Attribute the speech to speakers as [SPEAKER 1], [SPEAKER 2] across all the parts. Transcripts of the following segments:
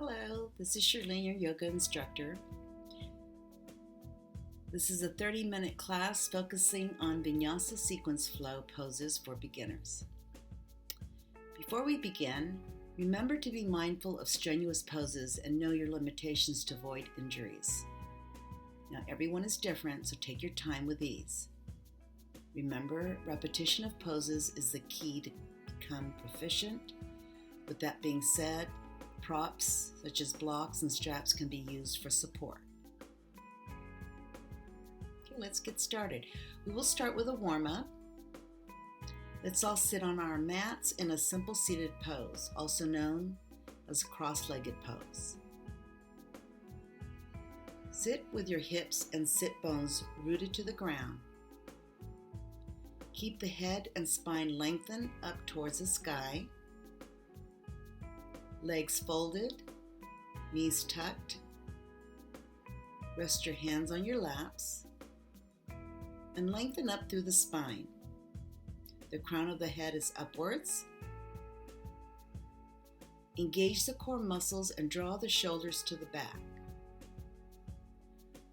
[SPEAKER 1] Hello, this is Shirlene, your yoga instructor. This is a 30-minute class focusing on Vinyasa sequence flow poses for beginners. Before we begin, remember to be mindful of strenuous poses and know your limitations to avoid injuries. Now, everyone is different, so take your time with these. Remember, repetition of poses is the key to become proficient. With that being said, props such as blocks and straps can be used for support. Okay, let's get started. We will start with a warm-up. Let's all sit on our mats in a simple seated pose, also known as cross-legged pose. Sit with your hips and sit bones rooted to the ground. Keep the head and spine lengthened up towards the sky. Legs folded, knees tucked. Rest your hands on your laps and lengthen up through the spine. The crown of the head is upwards. Engage the core muscles and draw the shoulders to the back.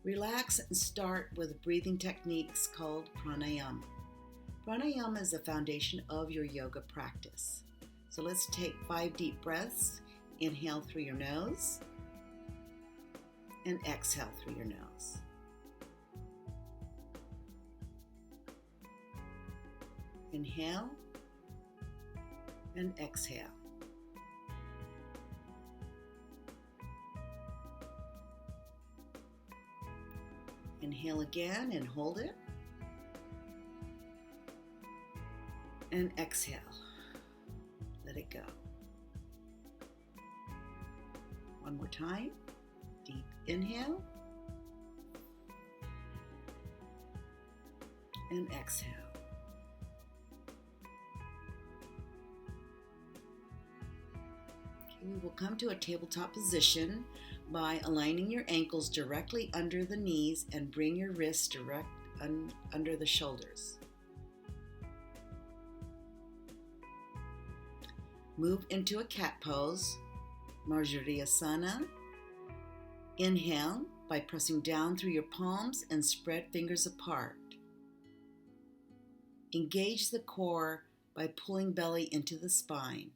[SPEAKER 1] Relax and start with breathing techniques called pranayama. Pranayama is the foundation of your yoga practice. So let's take 5 deep breaths. Inhale through your nose and exhale through your nose. Inhale and exhale. Inhale again and hold it. And exhale. Let it go. One more time. Deep inhale. And exhale. Okay, we will come to a tabletop position by aligning your ankles directly under the knees and bring your wrists direct under the shoulders. Move into a cat pose, Marjaryasana. Inhale by pressing down through your palms and spread fingers apart. Engage the core by pulling belly into the spine.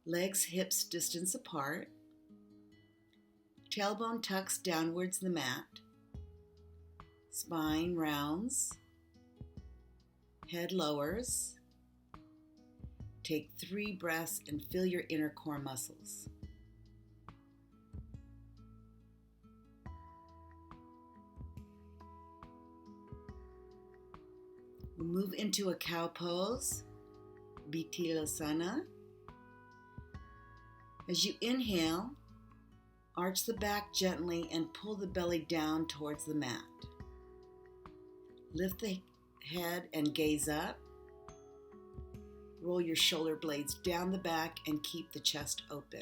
[SPEAKER 1] Legs, hips distance apart. Tailbone tucks downwards the mat. Spine rounds. Head lowers. Take 3 breaths and feel your inner core muscles. We'll move into a cow pose, Vittilasana. As you inhale, arch the back gently and pull the belly down towards the mat. Lift the head and gaze up. Roll your shoulder blades down the back and keep the chest open.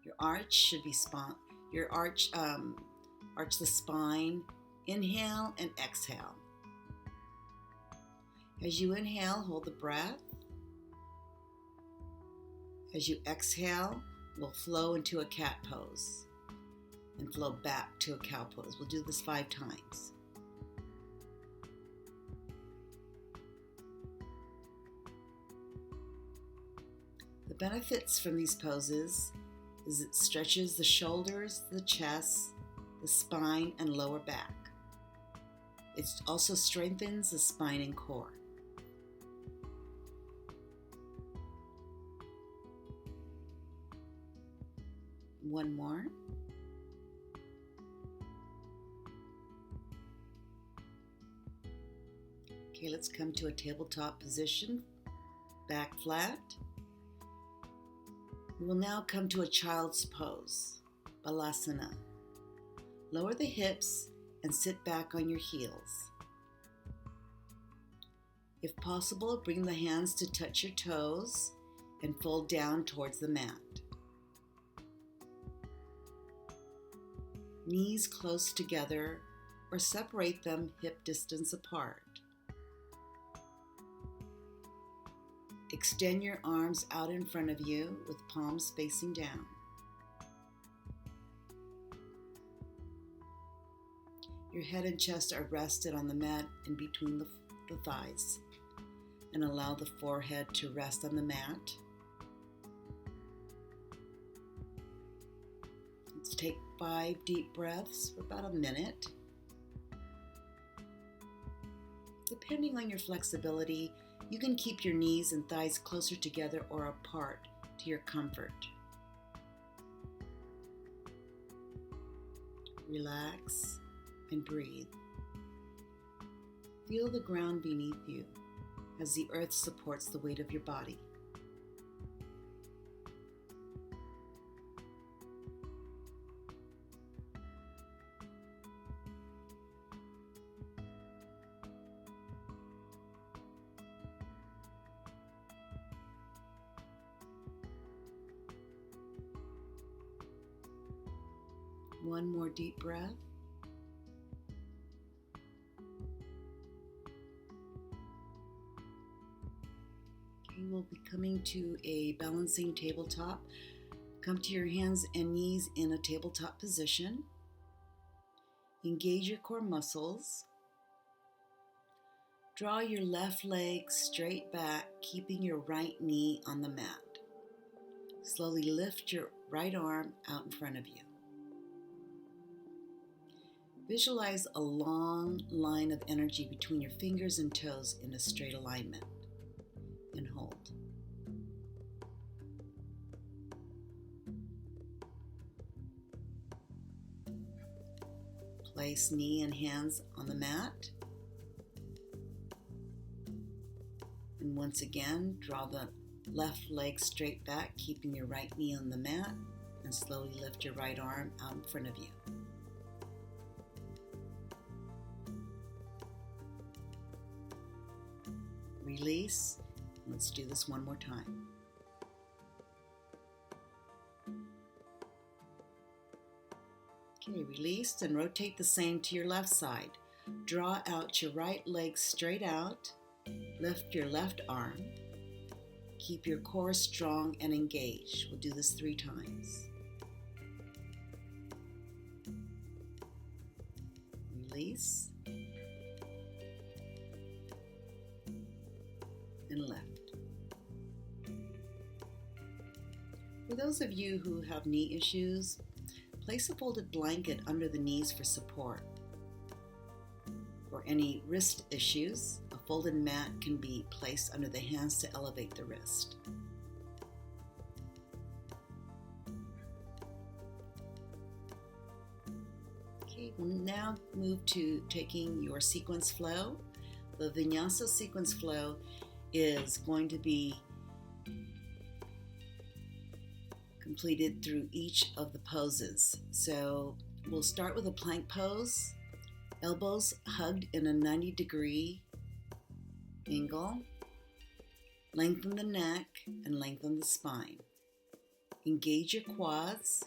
[SPEAKER 1] Your arch should be arch the spine. Inhale and exhale. As you inhale, hold the breath. As you exhale, we'll flow into a cat pose and flow back to a cow pose. We'll do this 5 times. The benefits from these poses is it stretches the shoulders, the chest, the spine, and lower back. It also strengthens the spine and core. One more. Okay, let's come to a tabletop position, back flat. We will now come to a child's pose, Balasana. Lower the hips and sit back on your heels. If possible, bring the hands to touch your toes and fold down towards the mat. Knees close together or separate them hip distance apart. Extend your arms out in front of you with palms facing down. Your head and chest are rested on the mat in between the thighs, and allow the forehead to rest on the mat. Let's take 5 deep breaths for about a minute. Depending on your flexibility, you can keep your knees and thighs closer together or apart to your comfort. Relax and breathe. Feel the ground beneath you as the earth supports the weight of your body. One more deep breath. Okay, we'll be coming to a balancing tabletop. Come to your hands and knees in a tabletop position. Engage your core muscles. Draw your left leg straight back, keeping your right knee on the mat. Slowly lift your right arm out in front of you. Visualize a long line of energy between your fingers and toes in a straight alignment, and hold. Place knee and hands on the mat. And once again, draw the left leg straight back, keeping your right knee on the mat, and slowly lift your right arm out in front of you. Release. Let's do this one more time. Okay, release and rotate the same to your left side. Draw out your right leg straight out. Lift your left arm. Keep your core strong and engaged. We'll do this 3 times. Release. And lift. For those of you who have knee issues, place a folded blanket under the knees for support. For any wrist issues, a folded mat can be placed under the hands to elevate the wrist. Okay, we'll now move to taking your sequence flow. The Vinyasa sequence flow is going to be completed through each of the poses. So we'll start with a plank pose, elbows hugged in a 90-degree angle. Lengthen the neck and lengthen the spine. Engage your quads.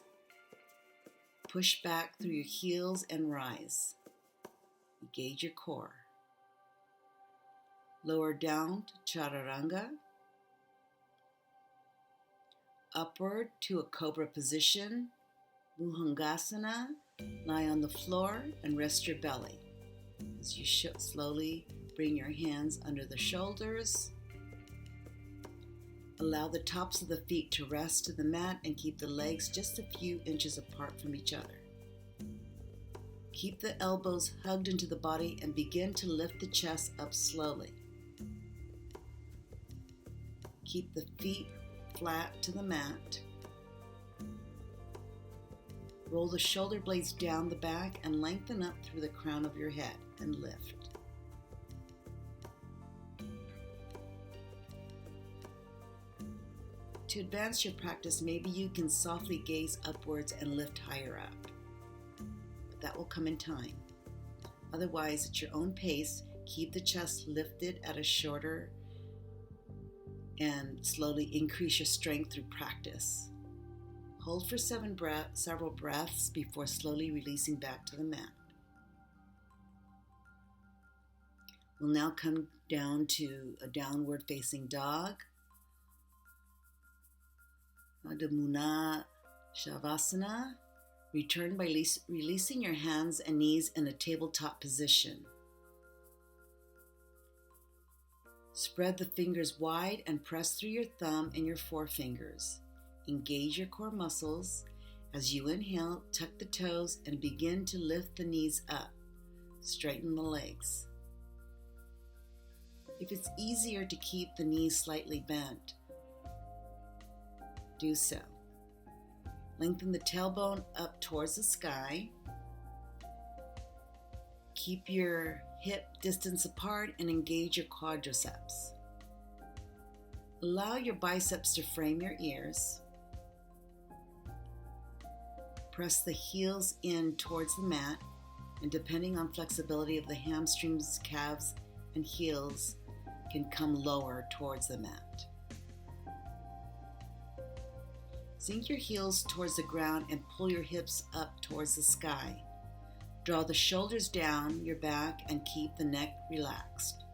[SPEAKER 1] Push back through your heels and rise. Engage your core. Lower down to Chaturanga. Upward to a cobra position. Bhujangasana. Lie on the floor and rest your belly. As you slowly bring your hands under the shoulders. Allow the tops of the feet to rest to the mat and keep the legs just a few inches apart from each other. Keep the elbows hugged into the body and begin to lift the chest up slowly. Keep the feet flat to the mat. Roll the shoulder blades down the back and lengthen up through the crown of your head and lift. To advance your practice, maybe you can softly gaze upwards and lift higher up. But that will come in time. Otherwise, at your own pace, keep the chest lifted at a shorter and slowly increase your strength through practice. Hold for several breaths before slowly releasing back to the mat. We'll now come down to a downward facing dog. Adho Mukha Shavasana. Return by releasing your hands and knees in a tabletop position. Spread the fingers wide and press through your thumb and your forefingers. Engage your core muscles. As you inhale, tuck the toes and begin to lift the knees up. Straighten the legs. If it's easier to keep the knees slightly bent, do so. Lengthen the tailbone up towards the sky. Keep your hip distance apart and engage your quadriceps. Allow your biceps to frame your ears. Press the heels in towards the mat, and depending on flexibility of the hamstrings, calves, and heels, can come lower towards the mat. Sink your heels towards the ground and pull your hips up towards the sky. Draw the shoulders down your back and keep the neck relaxed.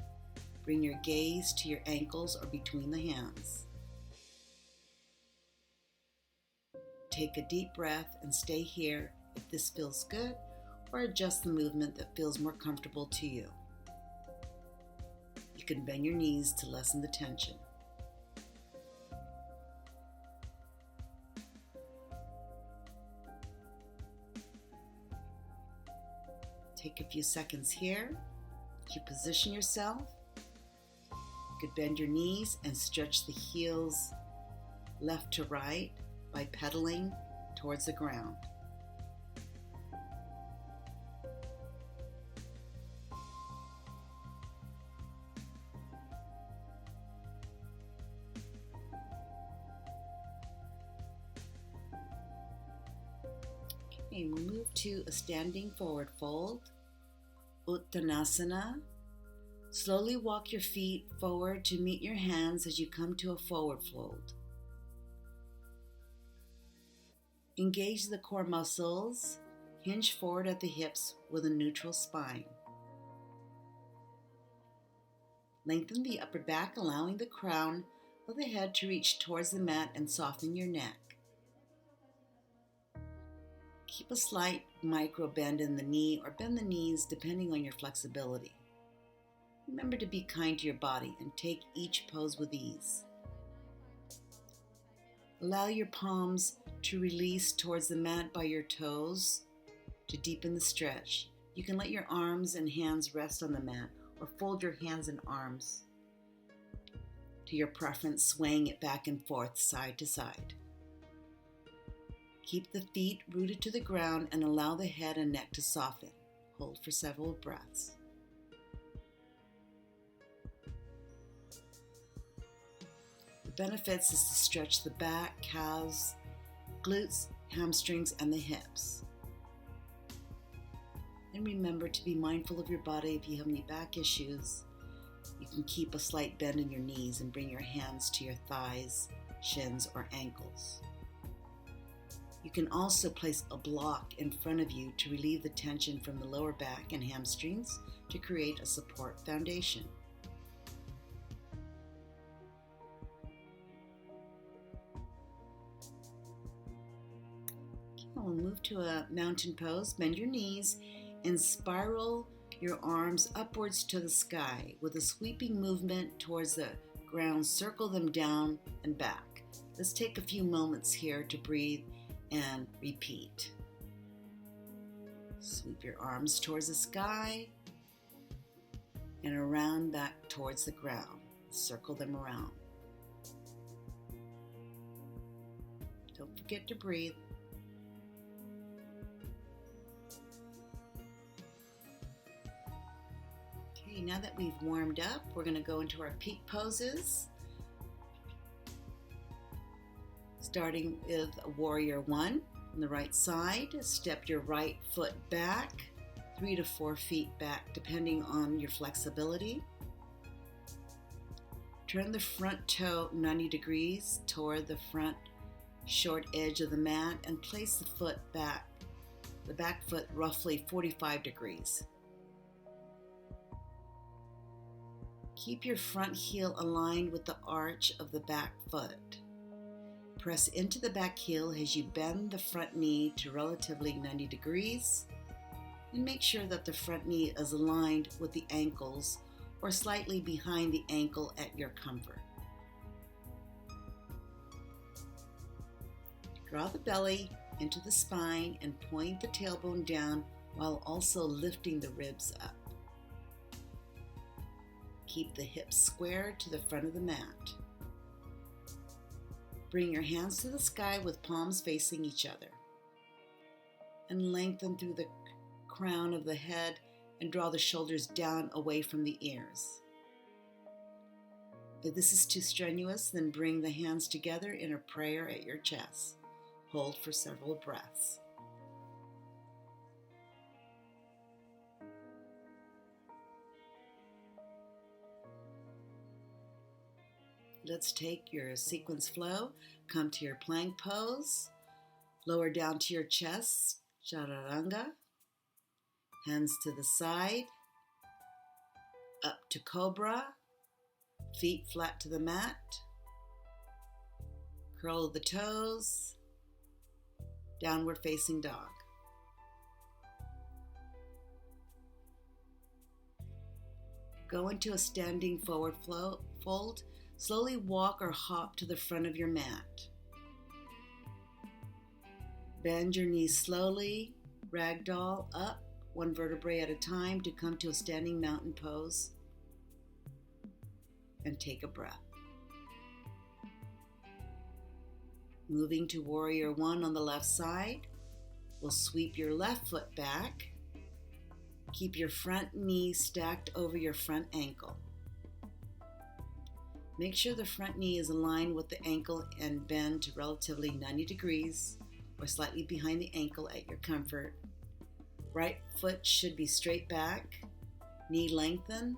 [SPEAKER 1] Bring your gaze to your ankles or between the hands. Take a deep breath and stay here if this feels good, or adjust the movement that feels more comfortable to you. You can bend your knees to lessen the tension. Take a few seconds here to position yourself. You could bend your knees and stretch the heels left to right by pedaling towards the ground. Okay, we'll move to a standing forward fold, Uttanasana. Slowly walk your feet forward to meet your hands as you come to a forward fold. Engage the core muscles, hinge forward at the hips with a neutral spine. Lengthen the upper back, allowing the crown of the head to reach towards the mat and soften your neck. Keep a slight micro bend in the knee or bend the knees depending on your flexibility. Remember to be kind to your body and take each pose with ease. Allow your palms to release towards the mat by your toes to deepen the stretch. You can let your arms and hands rest on the mat or fold your hands and arms to your preference, swaying it back and forth, side to side. Keep the feet rooted to the ground and allow the head and neck to soften. Hold for several breaths. The benefits is to stretch the back, calves, glutes, hamstrings, and the hips. And remember to be mindful of your body. If you have any back issues, you can keep a slight bend in your knees and bring your hands to your thighs, shins, or ankles. You can also place a block in front of you to relieve the tension from the lower back and hamstrings to create a support foundation. Okay, we'll move to a mountain pose. Bend your knees and spiral your arms upwards to the sky. With a sweeping movement towards the ground, circle them down and back. Let's take a few moments here to breathe and repeat. Sweep your arms towards the sky and around back towards the ground. Circle them around. Don't forget to breathe. Okay, now that we've warmed up, we're going to go into our peak poses. Starting with Warrior 1 on the right side, step your right foot back 3 to 4 feet back depending on your flexibility. Turn the front toe 90 degrees toward the front short edge of the mat and place the back foot roughly 45 degrees. Keep your front heel aligned with the arch of the back foot. Press into the back heel as you bend the front knee to relatively 90 degrees, and make sure that the front knee is aligned with the ankles or slightly behind the ankle at your comfort. Draw the belly into the spine and point the tailbone down while also lifting the ribs up. Keep the hips square to the front of the mat. Bring your hands to the sky with palms facing each other. And lengthen through the crown of the head and draw the shoulders down away from the ears. If this is too strenuous, then bring the hands together in a prayer at your chest. Hold for several breaths. Let's take your sequence flow. Come to your plank pose. Lower down to your chest, chaturanga. Hands to the side. Up to cobra. Feet flat to the mat. Curl the toes. Downward facing dog. Go into a standing forward fold. Slowly walk or hop to the front of your mat. Bend your knees slowly, ragdoll up, one vertebrae at a time to come to a standing mountain pose. And take a breath. Moving to Warrior One on the left side, we'll sweep your left foot back. Keep your front knee stacked over your front ankle. Make sure the front knee is aligned with the ankle and bend to relatively 90 degrees or slightly behind the ankle at your comfort. Right foot should be straight back, knee lengthened,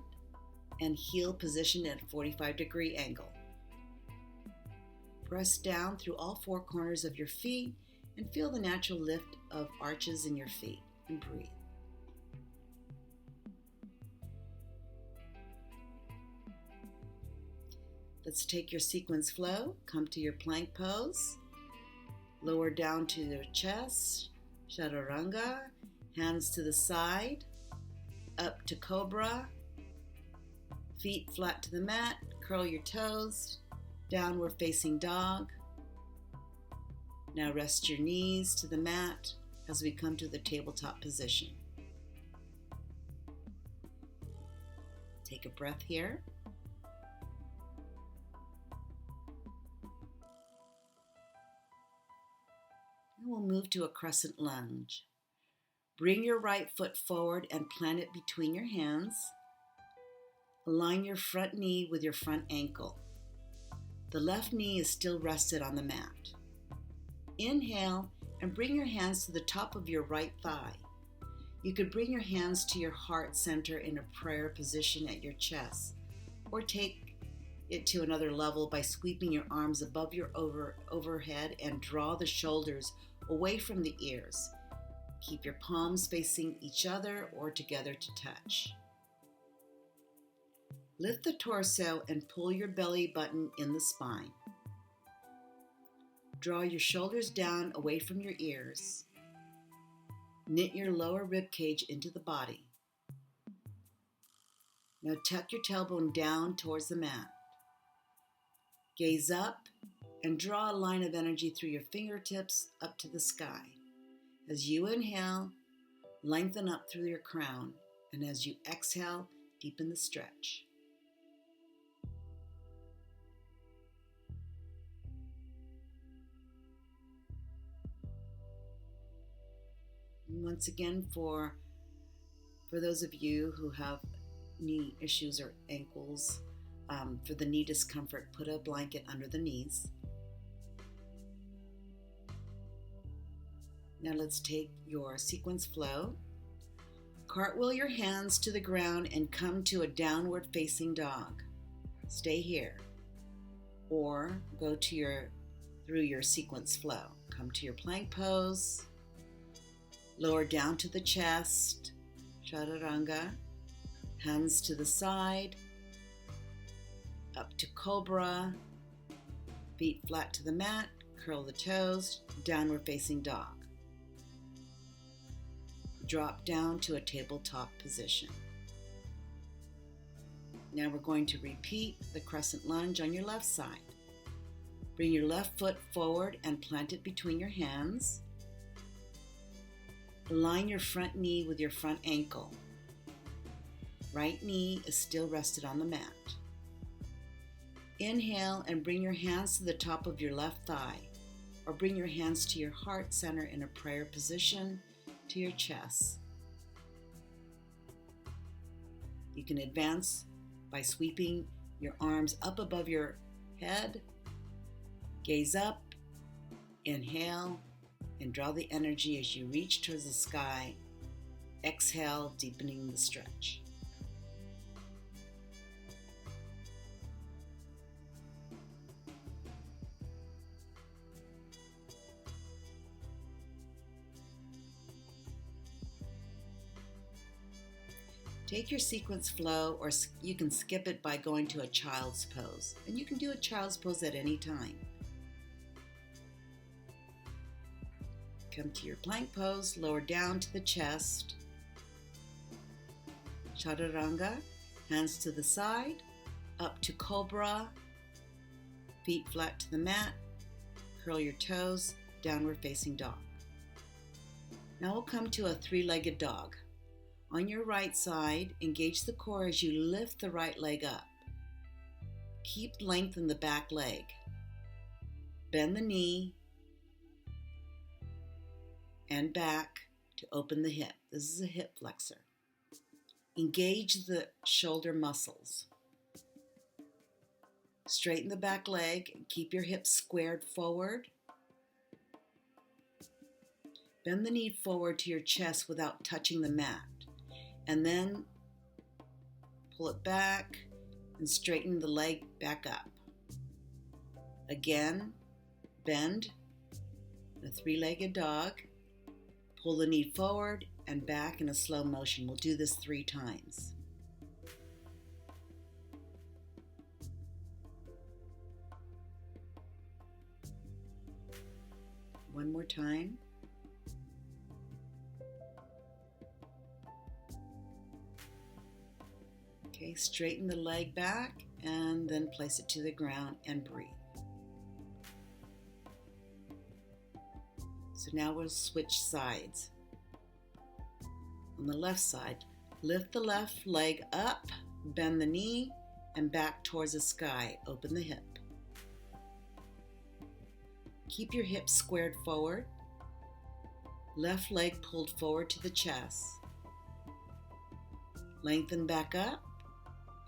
[SPEAKER 1] and heel positioned at a 45-degree angle. Press down through all four corners of your feet and feel the natural lift of arches in your feet and breathe. Let's take your sequence flow. Come to your plank pose. Lower down to your chest, chaturanga. Hands to the side. Up to cobra. Feet flat to the mat. Curl your toes. Downward facing dog. Now rest your knees to the mat as we come to the tabletop position. Take a breath here. And we'll move to a crescent lunge. Bring your right foot forward and plant it between your hands. Align your front knee with your front ankle. The left knee is still rested on the mat. Inhale and bring your hands to the top of your right thigh. You could bring your hands to your heart center in a prayer position at your chest, or take it to another level by sweeping your arms above your overhead and draw the shoulders away from the ears. Keep your palms facing each other or together to touch. Lift the torso and pull your belly button in the spine. Draw your shoulders down away from your ears. Knit your lower rib cage into the body. Now tuck your tailbone down towards the mat. Gaze up and draw a line of energy through your fingertips up to the sky. As you inhale, lengthen up through your crown, and as you exhale, deepen the stretch. And once again, for those of you who have knee issues or ankles, for the knee discomfort, put a blanket under the knees. Now let's take your sequence flow. Cartwheel your hands to the ground and come to a downward facing dog. Stay here. Or go to through your sequence flow. Come to your plank pose. Lower down to the chest, chaturanga. Hands to the side. Up to cobra. Feet flat to the mat. curl the toes, downward facing dog. Drop down to a tabletop position. Now we're going to repeat the crescent lunge on your left side. Bring your left foot forward and plant it between your hands. Align your front knee with your front ankle. Right knee is still rested on the mat. Inhale and bring your hands to the top of your left thigh, or bring your hands to your heart center in a prayer position to your chest. You can advance by sweeping your arms up above your head. Gaze up, inhale, and draw the energy as you reach towards the sky. Exhale, deepening the stretch. Take your sequence flow, or you can skip it by going to a child's pose. And you can do a child's pose at any time. Come to your plank pose, lower down to the chest. Chaturanga, hands to the side, up to cobra, feet flat to the mat, curl your toes, downward facing dog. Now we'll come to a three-legged dog. On your right side, engage the core as you lift the right leg up. Keep length in the back leg. Bend the knee and back to open the hip. This is a hip flexor. Engage the shoulder muscles. Straighten the back leg and keep your hips squared forward. Bend the knee forward to your chest without touching the mat. And then pull it back and straighten the leg back up. Again, bend, a three-legged dog. Pull the knee forward and back in a slow motion. We'll do this 3 times. One more time. Okay, straighten the leg back and then place it to the ground and breathe. So now we'll switch sides. On the left side, lift the left leg up, bend the knee, and back towards the sky. Open the hip. Keep your hips squared forward. Left leg pulled forward to the chest. Lengthen back up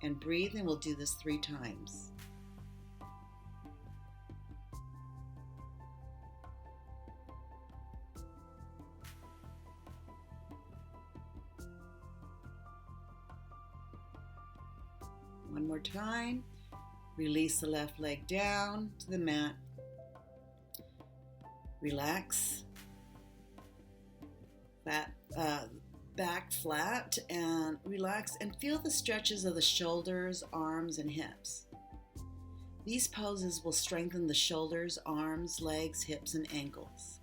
[SPEAKER 1] and breathe, and we'll do this 3 times. One more time. Release the left leg down to the mat. Relax. Back flat and relax and feel the stretches of the shoulders, arms, and hips. These poses will strengthen the shoulders, arms, legs, hips, and ankles.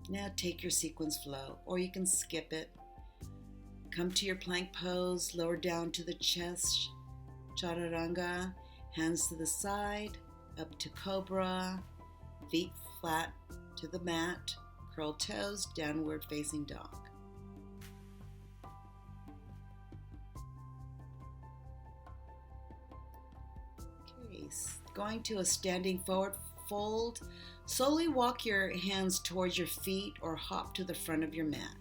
[SPEAKER 1] Now take your sequence flow, or you can skip it. Come to your plank pose, lower down to the chest, chaturanga, hands to the side, up to cobra, feet flat to the mat, curl toes, downward facing dog. Okay, going to a standing forward fold. Slowly walk your hands towards your feet or hop to the front of your mat.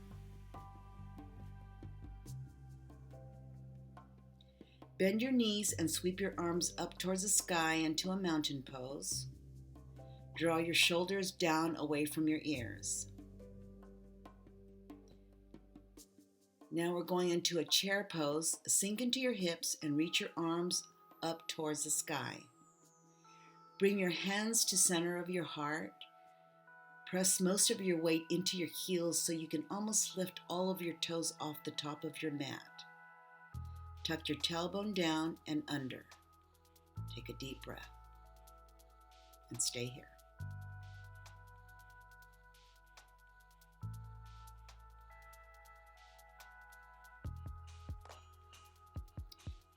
[SPEAKER 1] Bend your knees and sweep your arms up towards the sky into a mountain pose. Draw your shoulders down away from your ears. Now we're going into a chair pose. Sink into your hips and reach your arms up towards the sky. Bring your hands to center of your heart. Press most of your weight into your heels so you can almost lift all of your toes off the top of your mat. Tuck your tailbone down and under. Take a deep breath. and stay here.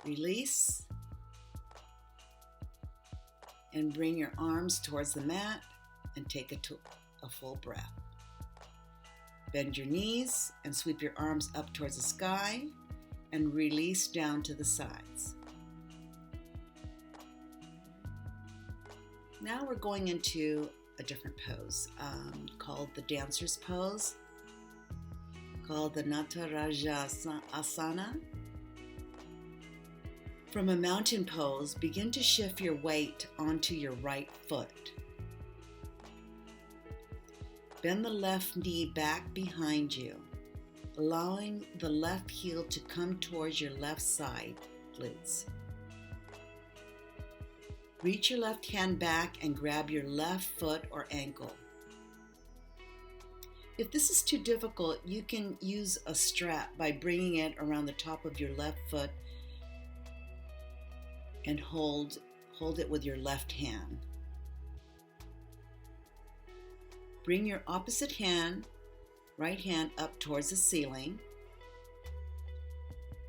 [SPEAKER 1] Release and bring your arms towards the mat and take a full breath. Bend your knees and sweep your arms up towards the sky and release down to the sides. Now we're going into a different pose called the dancer's pose, called the Natarajasana. From a mountain pose, begin to shift your weight onto your right foot. Bend the left knee back behind you, allowing the left heel to come towards your left side glutes. Reach your left hand back and grab your left foot or ankle. If this is too difficult, you can use a strap by bringing it around the top of your left foot and hold it with your left hand. Bring your opposite hand, right hand, up towards the ceiling.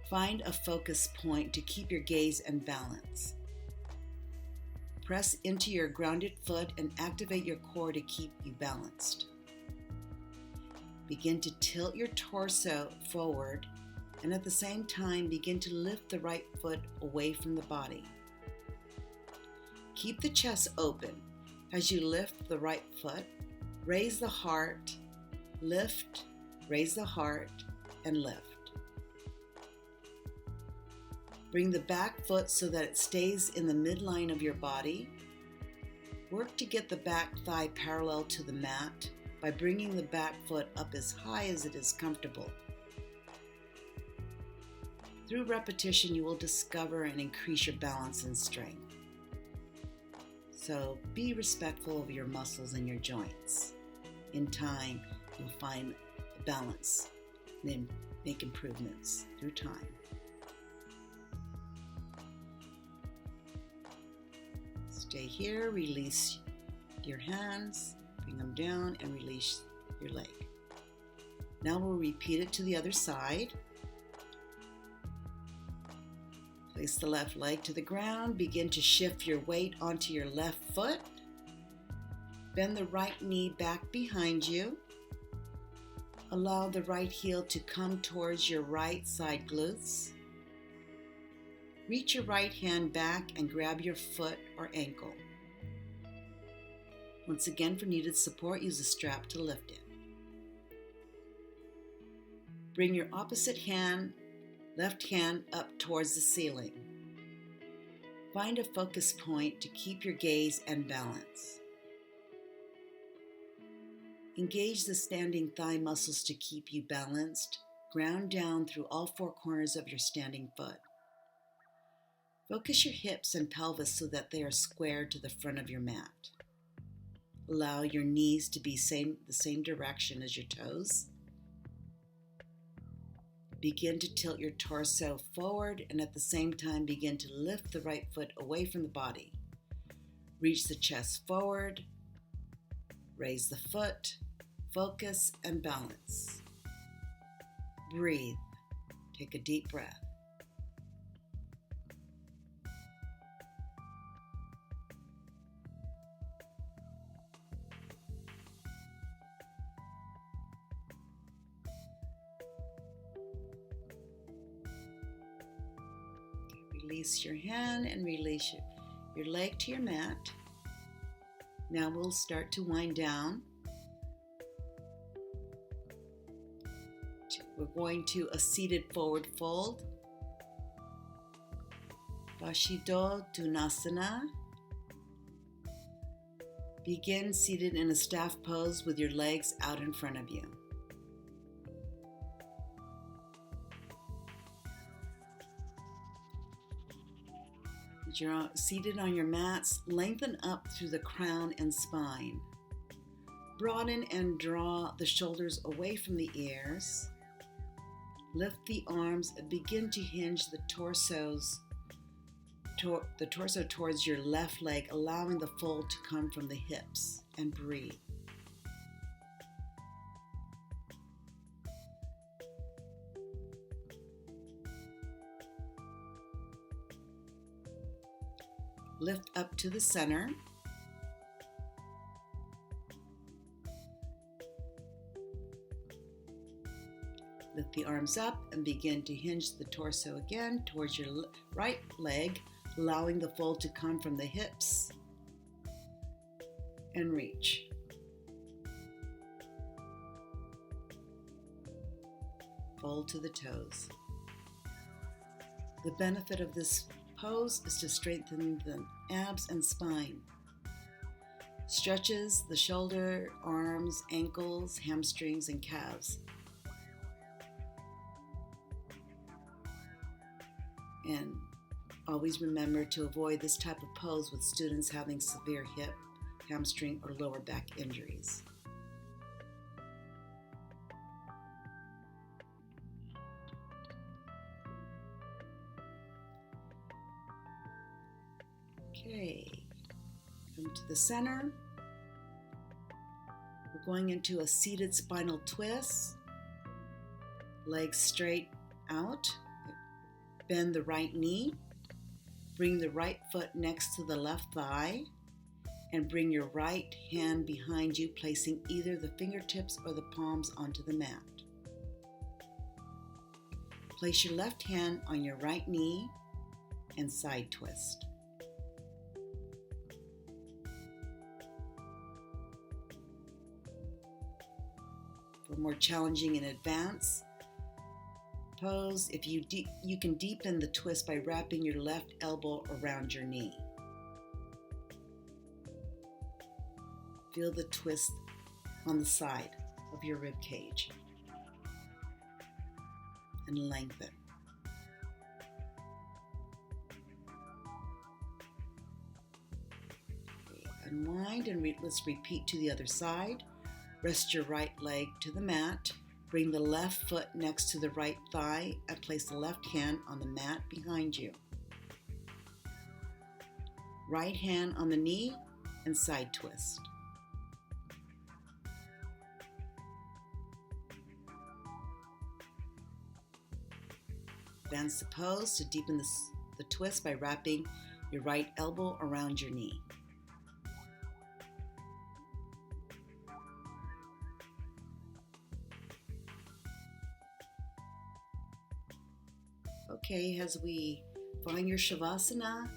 [SPEAKER 1] Find a focus point to keep your gaze and balance. Press into your grounded foot and activate your core to keep you balanced. Begin to tilt your torso forward and at the same time begin to lift the right foot away from the body. Keep the chest open. As you lift the right foot, raise the heart, lift, raise the heart, and lift. Bring the back foot so that it stays in the midline of your body. Work to get the back thigh parallel to the mat by bringing the back foot up as high as it is comfortable. Through repetition, you will discover and increase your balance and strength. So be respectful of your muscles and your joints. In time, you'll find balance and then make improvements through time. Stay here, release your hands, bring them down and release your leg. Now we'll repeat it to the other side. Place the left leg to the ground. Begin to shift your weight onto your left foot. Bend the right knee back behind you. Allow the right heel to come towards your right side glutes. Reach your right hand back and grab your foot or ankle. Once again, for needed support, use a strap to lift it. Bring your opposite hand, left hand, up towards the ceiling. Find a focus point to keep your gaze and balance. Engage the standing thigh muscles to keep you balanced. Ground down through all four corners of your standing foot. Focus your hips and pelvis so that they are square to the front of your mat. Allow your knees to be the same direction as your toes. Begin to tilt your torso forward and at the same time begin to lift the right foot away from the body. Reach the chest forward, raise the foot, focus and balance. Breathe. Take a deep breath. Release your hand and release your leg to your mat. Now we'll start to wind down. We're going to a seated forward fold. Vashishtha Dhanasana. Begin seated in a staff pose with your legs out in front of you. As you're seated on your mats, lengthen up through the crown and spine. Broaden and draw the shoulders away from the ears. Lift the arms and begin to hinge the the torso towards your left leg, allowing the fold to come from the hips, and breathe. Lift up to the center. Lift the arms up and begin to hinge the torso again towards your right leg, allowing the fold to come from the hips, and reach. Fold to the toes. The benefit of this pose is to strengthen the abs and spine. Stretches the shoulder, arms, ankles, hamstrings, and calves. And always remember to avoid this type of pose with students having severe hip, hamstring, or lower back injuries. Okay, come to the center. We're going into a seated spinal twist. Legs straight out. Bend the right knee. Bring the right foot next to the left thigh. And bring your right hand behind you, placing either the fingertips or the palms onto the mat. Place your left hand on your right knee and side twist. For more challenging and advanced pose, if you can deepen the twist by wrapping your left elbow around your knee. Feel the twist on the side of your rib cage and lengthen. Okay, unwind and let's repeat to the other side. Rest your right leg to the mat. Bring the left foot next to the right thigh and place the left hand on the mat behind you. Right hand on the knee and side twist. Advance the pose to deepen the twist by wrapping your right elbow around your knee. Okay, as we find your Shavasana,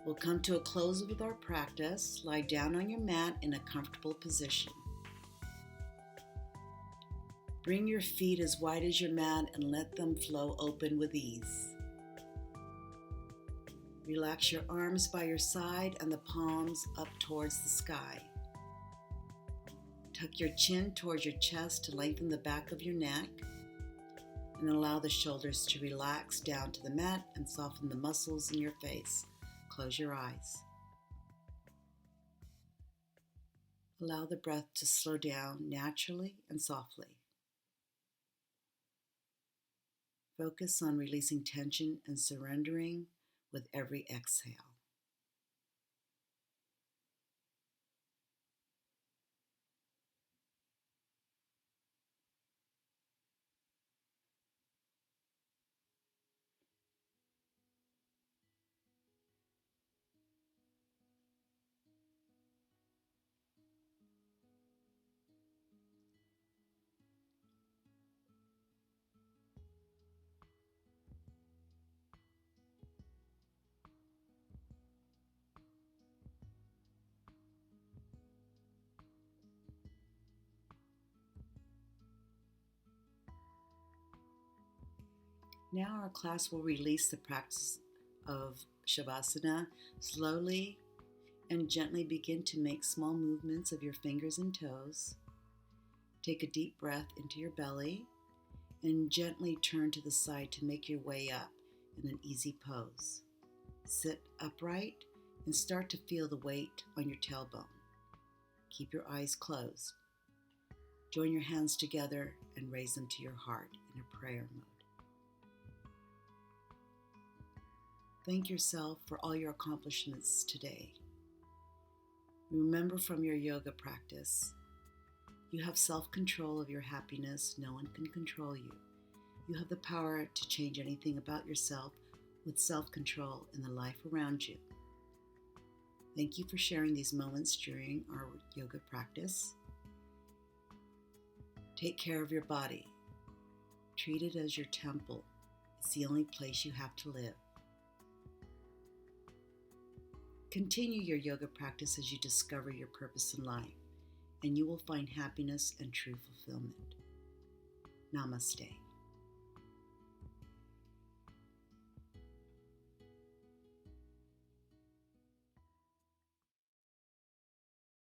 [SPEAKER 1] we'll come to a close with our practice. Lie down on your mat in a comfortable position. Bring your feet as wide as your mat and let them flow open with ease. Relax your arms by your side and the palms up towards the sky. Tuck your chin towards your chest to lengthen the back of your neck. And allow the shoulders to relax down to the mat and soften the muscles in your face. Close your eyes. Allow the breath to slow down naturally and softly. Focus on releasing tension and surrendering with every exhale. Now our class will release the practice of Shavasana. Slowly and gently begin to make small movements of your fingers and toes. Take a deep breath into your belly and gently turn to the side to make your way up in an easy pose. Sit upright and start to feel the weight on your tailbone. Keep your eyes closed. Join your hands together and raise them to your heart in a prayer mode. Thank yourself for all your accomplishments today. Remember from your yoga practice, you have self-control of your happiness. No one can control you. You have the power to change anything about yourself with self-control in the life around you. Thank you for sharing these moments during our yoga practice. Take care of your body. Treat it as your temple. It's the only place you have to live. Continue your yoga practice as you discover your purpose in life, and you will find happiness and true fulfillment. Namaste.